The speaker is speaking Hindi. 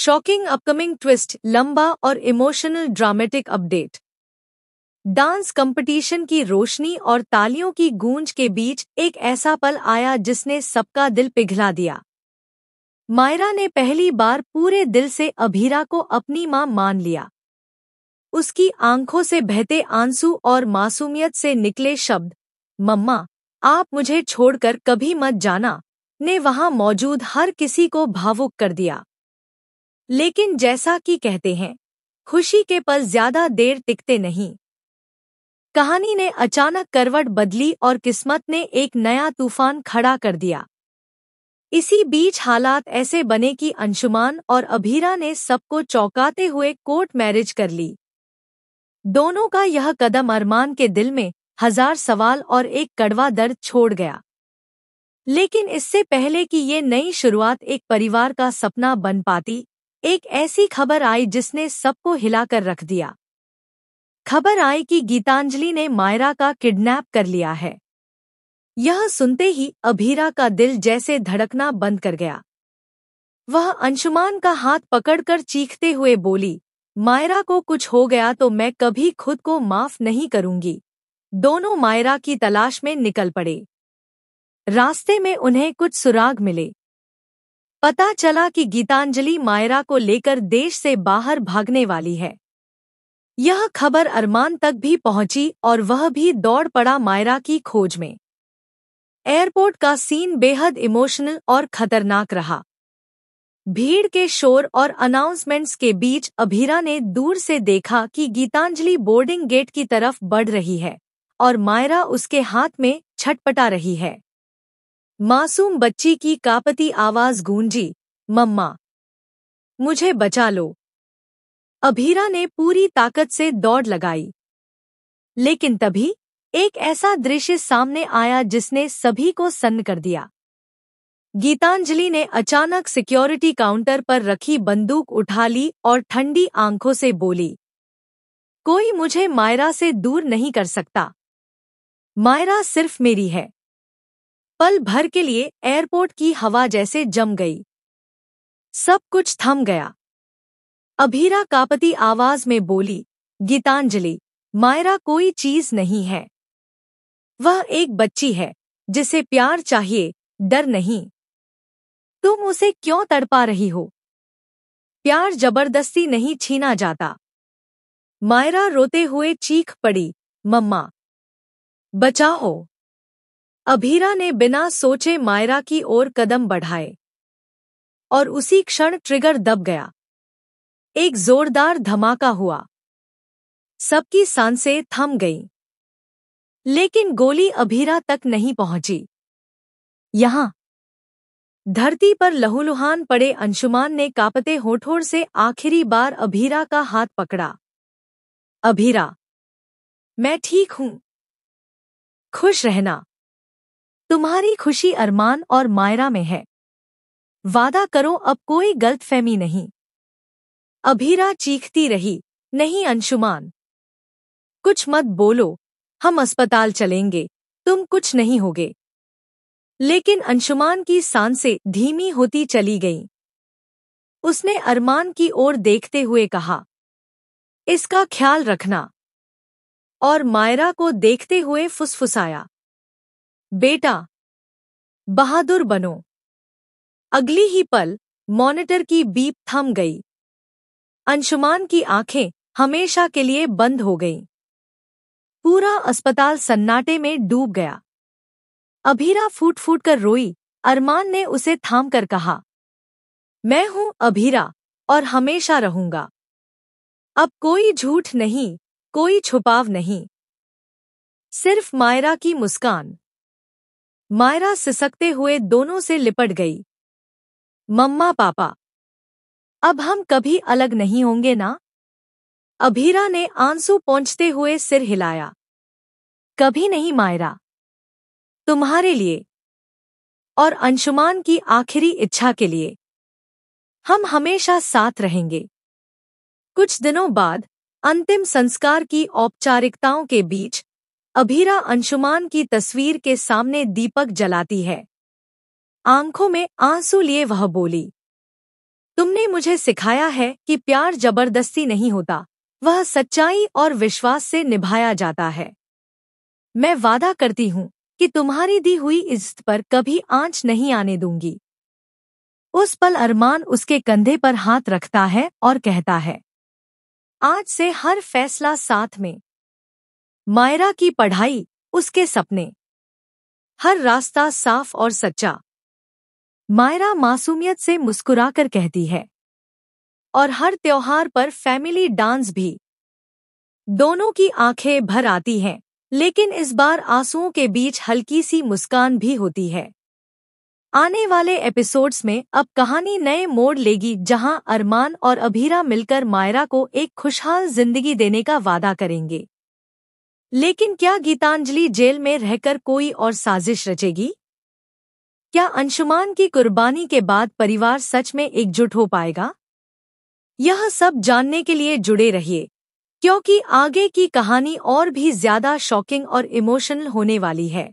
शॉकिंग अपकमिंग ट्विस्ट, लंबा और emotional dramatic update. Dance competition की रोशनी और तालियों की गूंज के बीच एक ऐसा पल आया जिसने सबका दिल पिघला दिया। मायरा ने पहली बार पूरे दिल से अभीरा को अपनी मां मान लिया। उसकी आंखों से बहते आंसू और मासूमियत से निकले शब्द, मम्मा, आप मुझे छोड़कर कभी मत जाना, ने वहां मौजूद हर किसी को भावुक कर दिया। लेकिन जैसा कि कहते हैं, खुशी के पल ज्यादा देर टिकते नहीं। कहानी ने अचानक करवट बदली और किस्मत ने एक नया तूफान खड़ा कर दिया। इसी बीच हालात ऐसे बने कि अंशुमान और अभीरा ने सबको चौंकाते हुए कोर्ट मैरिज कर ली। दोनों का यह कदम अरमान के दिल में हजार सवाल और एक कड़वा दर्द छोड़ गया। लेकिन इससे पहले कि ये नई शुरुआत एक परिवार का सपना बन पाती, एक ऐसी खबर आई जिसने सबको हिलाकर रख दिया। खबर आई कि गीतांजलि ने मायरा का किडनैप कर लिया है। यह सुनते ही अभीरा का दिल जैसे धड़कना बंद कर गया। वह अंशुमान का हाथ पकड़कर चीखते हुए बोली, मायरा को कुछ हो गया तो मैं कभी खुद को माफ नहीं करूंगी। दोनों मायरा की तलाश में निकल पड़े। रास्ते में उन्हें कुछ सुराग मिले। पता चला कि गीतांजलि मायरा को लेकर देश से बाहर भागने वाली है। यह खबर अरमान तक भी पहुंची और वह भी दौड़ पड़ा मायरा की खोज में। एयरपोर्ट का सीन बेहद इमोशनल और खतरनाक रहा। भीड़ के शोर और अनाउंसमेंट्स के बीच अभीरा ने दूर से देखा कि गीतांजलि बोर्डिंग गेट की तरफ बढ़ रही है और मायरा उसके हाथ में छटपटा रही है। मासूम बच्ची की कांपती आवाज गूंजी, मम्मा, मुझे बचा लो। अभीरा ने पूरी ताकत से दौड़ लगाई। लेकिन तभी एक ऐसा दृश्य सामने आया जिसने सभी को सन्न कर दिया। गीतांजलि ने अचानक सिक्योरिटी काउंटर पर रखी बंदूक उठा ली और ठंडी आंखों से बोली, कोई मुझे मायरा से दूर नहीं कर सकता। मायरा सिर्फ मेरी है। पल भर के लिए एयरपोर्ट की हवा जैसे जम गई। सब कुछ थम गया। अभीरा कांपती आवाज में बोली, गीतांजलि, मायरा कोई चीज नहीं है। वह एक बच्ची है जिसे प्यार चाहिए, डर नहीं। तुम उसे क्यों तड़पा रही हो? प्यार जबरदस्ती नहीं छीना जाता। मायरा रोते हुए चीख पड़ी, मम्मा, बचाओ। अभीरा ने बिना सोचे मायरा की ओर कदम बढ़ाए और उसी क्षण ट्रिगर दब गया। एक जोरदार धमाका हुआ। सबकी सांसें थम गईं। लेकिन गोली अभीरा तक नहीं पहुंची। यहां धरती पर लहूलुहान पड़े अंशुमान ने कांपते होठों से आखिरी बार अभीरा का हाथ पकड़ा। अभीरा, मैं ठीक हूं। खुश रहना। तुम्हारी खुशी अरमान और मायरा में है। वादा करो अब कोई गलतफहमी नहीं। अभीरा चीखती रही, नहीं अंशुमान, कुछ मत बोलो, हम अस्पताल चलेंगे, तुम कुछ नहीं होगे। लेकिन अंशुमान की सांसें धीमी होती चली गईं। उसने अरमान की ओर देखते हुए कहा, इसका ख्याल रखना। और मायरा को देखते हुए फुसफुसाया, बेटा, बहादुर बनो। अगली ही पल मॉनिटर की बीप थम गई। अंशुमान की आंखें हमेशा के लिए बंद हो गईं। पूरा अस्पताल सन्नाटे में डूब गया। अभीरा फूट फूट कर रोई। अरमान ने उसे थाम कर कहा, मैं हूं अभीरा और हमेशा रहूंगा। अब कोई झूठ नहीं, कोई छुपाव नहीं, सिर्फ मायरा की मुस्कान। मायरा सिसकते हुए दोनों से लिपट गई। मम्मा, पापा, अब हम कभी अलग नहीं होंगे ना? अभीरा ने आंसू पोंछते हुए सिर हिलाया। कभी नहीं मायरा, तुम्हारे लिए और अंशुमान की आखिरी इच्छा के लिए हम हमेशा साथ रहेंगे। कुछ दिनों बाद अंतिम संस्कार की औपचारिकताओं के बीच अभीरा अंशुमान की तस्वीर के सामने दीपक जलाती है। आंखों में आंसू लिए वह बोली, तुमने मुझे सिखाया है कि प्यार जबरदस्ती नहीं होता, वह सच्चाई और विश्वास से निभाया जाता है। मैं वादा करती हूँ कि तुम्हारी दी हुई इज्जत पर कभी आंच नहीं आने दूंगी। उस पल अरमान उसके कंधे पर हाथ रखता है और कहता है, आज से हर फैसला साथ में। मायरा की पढ़ाई, उसके सपने, हर रास्ता साफ और सच्चा। मायरा मासूमियत से मुस्कुराकर कहती है, और हर त्योहार पर फैमिली डांस भी। दोनों की आंखें भर आती हैं, लेकिन इस बार आंसुओं के बीच हल्की सी मुस्कान भी होती है। आने वाले एपिसोड्स में अब कहानी नए मोड़ लेगी, जहां अरमान और अभीरा मिलकर मायरा को एक खुशहाल जिंदगी देने का वादा करेंगे। लेकिन क्या गीतांजलि जेल में रहकर कोई और साजिश रचेगी? क्या अंशुमान की कुर्बानी के बाद परिवार सच में एकजुट हो पाएगा? यह सब जानने के लिए जुड़े रहिए, क्योंकि आगे की कहानी और भी ज्यादा शॉकिंग और इमोशनल होने वाली है।